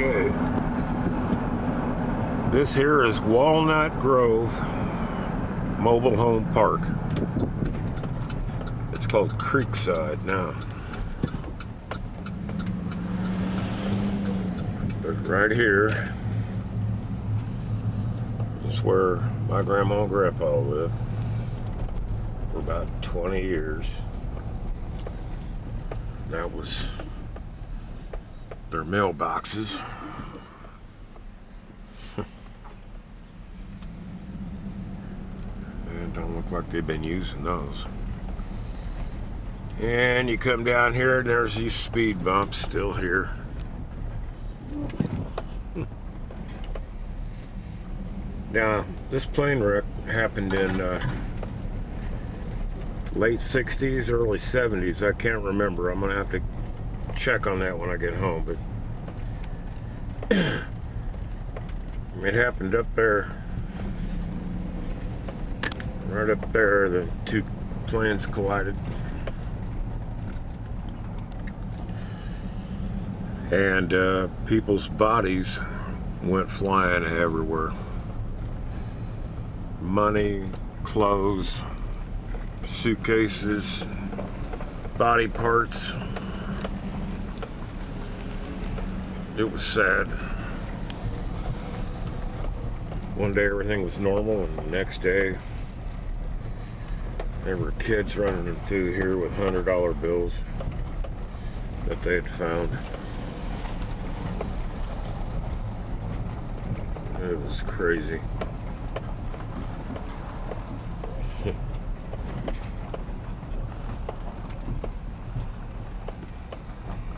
Okay. This here is Walnut Grove Mobile Home Park. It's called Creekside now. But right here is where my grandma and grandpa lived for about 20 years. That was their mailboxes. And don't look like they've been using those. And you come down here and there's these speed bumps still here. Now, this plane wreck happened in late 60s, early 70s. I can't remember. I'm going to have to check on that when I get home. But it happened up there. Right up there, the two planes collided. And people's bodies went flying everywhere. Money, clothes, suitcases, body parts. It was sad. One day everything was normal, and the next day there were kids running through here with $100 bills that they had found. It was crazy.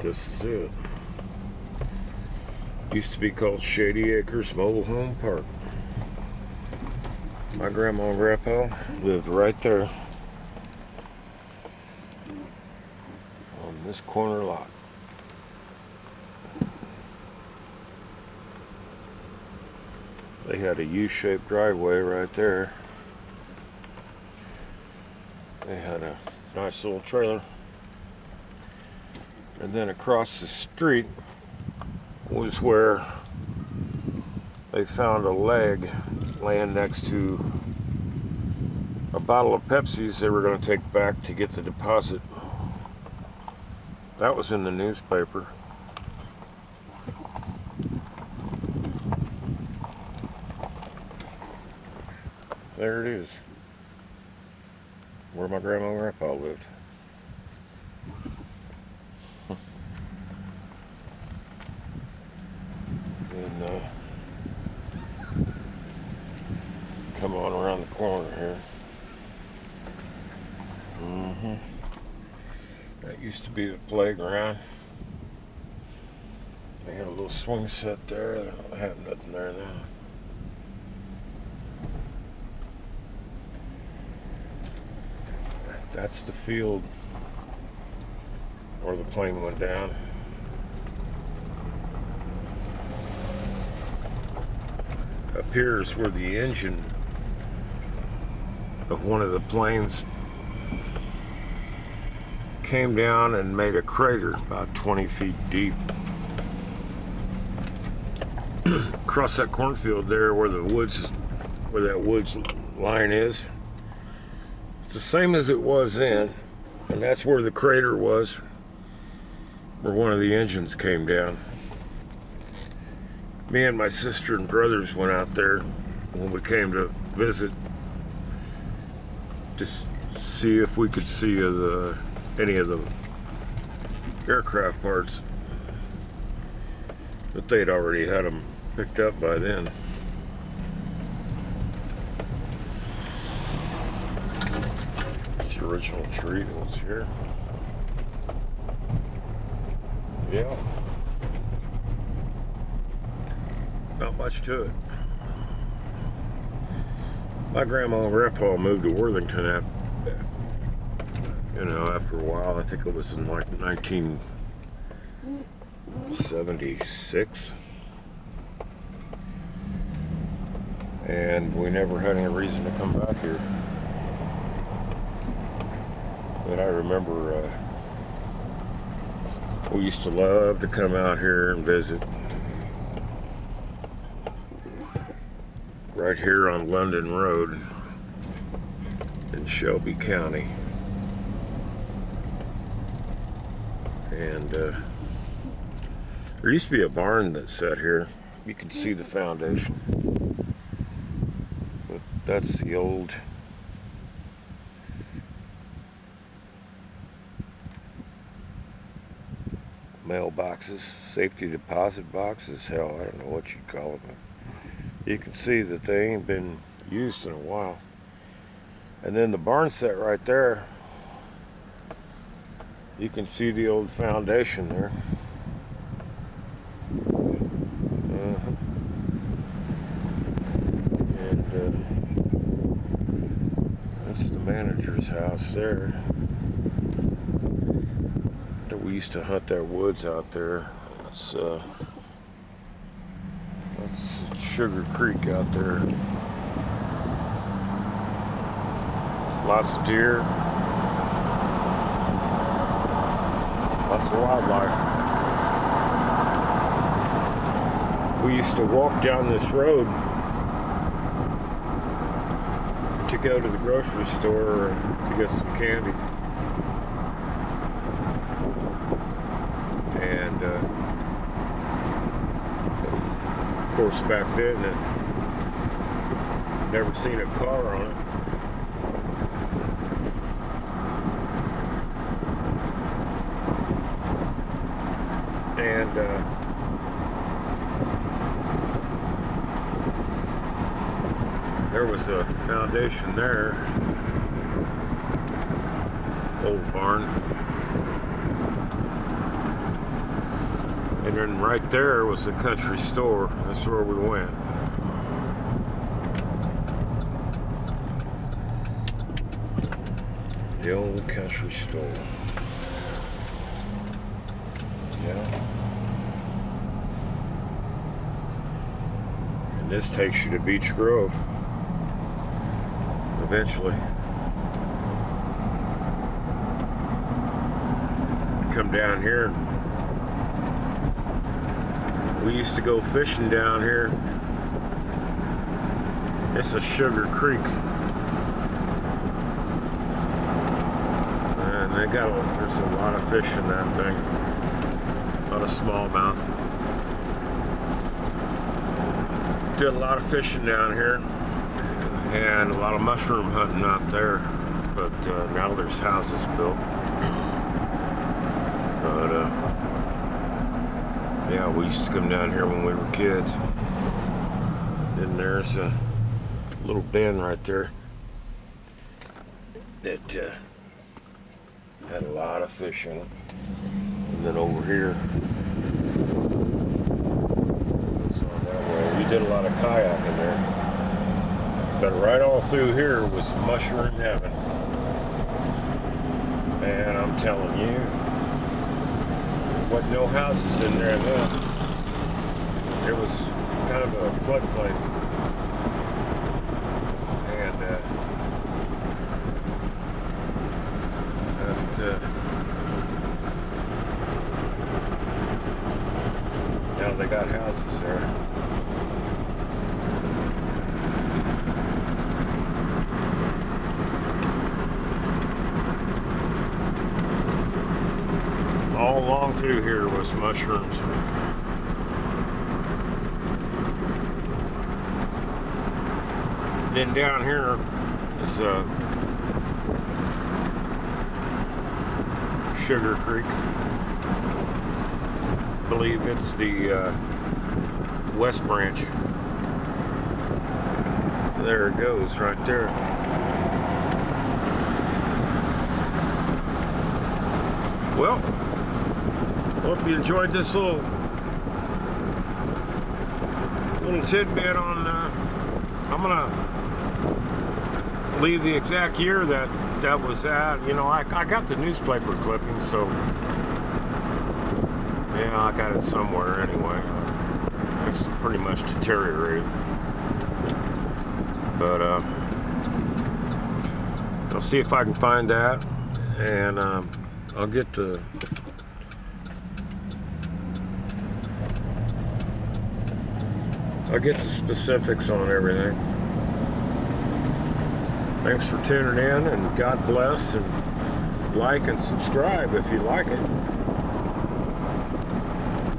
This is it. Used to be called Shady Acres Mobile Home Park. My grandma and grandpa lived right there on this corner lot. They had a U-shaped driveway right there. They had a nice little trailer. And then across the street was where they found a leg laying next to a bottle of Pepsi's they were going to take back to get the deposit. That was in the newspaper. There it is, where my grandma and grandpa lived. And come on around the corner here. That used to be the playground. They had a little swing set there. They don't have nothing there now. That's the field where the plane went down. Up here is where the engine of one of the planes came down and made a crater about 20 feet deep. Across that cornfield there where the woods, where that woods line is, it's the same as it was then, and that's where the crater was, where one of the engines came down. Me and my sister and brothers went out there when we came to visit to see if we could see any of the aircraft parts, but they'd already had them picked up by then. It's the original tree that was here. Yeah. Not much to it. My grandma and grandpa moved to Worthington after a while. I think it was in like 1976. And we never had any reason to come back here. But I remember we used to love to come out here and visit. right here on London Road in Shelby County. And there used to be a barn that sat here. You can see the foundation. But that's the old mailboxes, safety deposit boxes, hell, I don't know what you'd call them. You can see that they ain't been used in a while. And then the barn set right there, you can see the old foundation there. And that's the manager's house there. We used to hunt that woods out there. That's Sugar Creek out there. Lots of deer. Lots of wildlife. We used to walk down this road to go to the grocery store to get some candy. And of course back then it never seen a car on it. And there was a foundation there, old barn. And then right there was the country store. That's where we went. The old country store. Yeah. And this takes you to Beech Grove. Eventually. Come down here. We used to go fishing down here. It's a Sugar Creek. And there's a lot of fish in that thing. A lot of smallmouth. Did a lot of fishing down here. And a lot of mushroom hunting out there. But now there's houses built. But yeah, we used to come down here when we were kids. And there's a little bend right there that had a lot of fish in it. And then over here, so that way, we did a lot of kayaking there. But right all through here was mushroom heaven. And I'm telling you, wasn't no houses in there then. It was kind of a floodplain. And now they got houses there. All along through here was mushrooms. Then down here is Sugar Creek. I believe it's the West Branch. There it goes, right there. Well, hope you enjoyed this little tidbit on. I'm gonna leave the exact year that was at. You know, I got the newspaper clipping, so yeah, I got it somewhere anyway. It's pretty much deteriorated, but I'll see if I can find that, and I'll get the specifics on everything. Thanks for tuning in, and God bless, and like and subscribe if you like it.